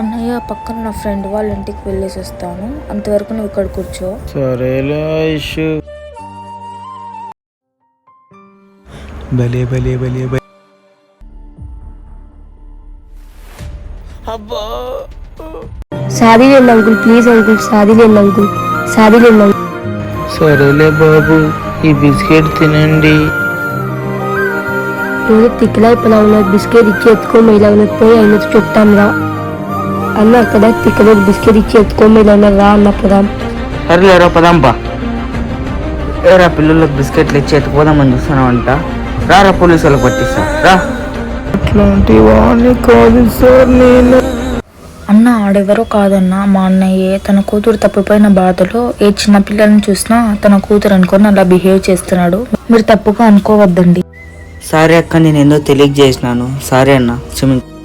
అన్నయ్య పక్కన నా ఫ్రెండ్ వాళ్ళ ఇంటికి వెళ్ళేసి వస్తాను, అంతవరకు నువ్వు ఇక్కడ కూర్చో. సరేలే ఐషు. భలే భలే భలే భలే. అబ్బా शादी लेना अंकुल, प्लीज अंकुल, शादी लेना अंकुल, शादी लेना. సరేలే బాబు, ఈ బిస్కెట్ తినండి. రోజు తిక్కలైపోయినా ఉన్నది, బిస్కెట్ ఇచ్చి ఎత్తుకోమ ఇలా ఉన్నది, పోయి అయినట్టు చెప్తాం రా అన్న కదా. తిక్కలో బిస్కెట్ ఇచ్చి ఎత్తుకోమ ఇలా ఉన్నది, రా అన్న పదాం. సరేలేరా పదాంపా. ఏరా పిల్లలకు బిస్కెట్లు ఇచ్చి ఎత్తుకోదామని చూస్తున్నావంట. రారా పోలీసు వాళ్ళకి పట్టిస్తా రా. అట్లాంటి వాడిని కాదు సార్ నేను. అన్న ఆడెవరో కాదన్నా, మా అన్నయ్యే. తన కూతురు తప్పిపోయిన బాధలో ఏ చిన్న పిల్లల్ని చూసినా తన కూతురు అనుకొని అలా బిహేవ్ చేస్తున్నాడు. మీరు తప్పుగా అనుకోవద్దండి. సారీ అక్క, నేను ఏందో తెలియజేసినాను. సారీ అన్న, క్షమించు.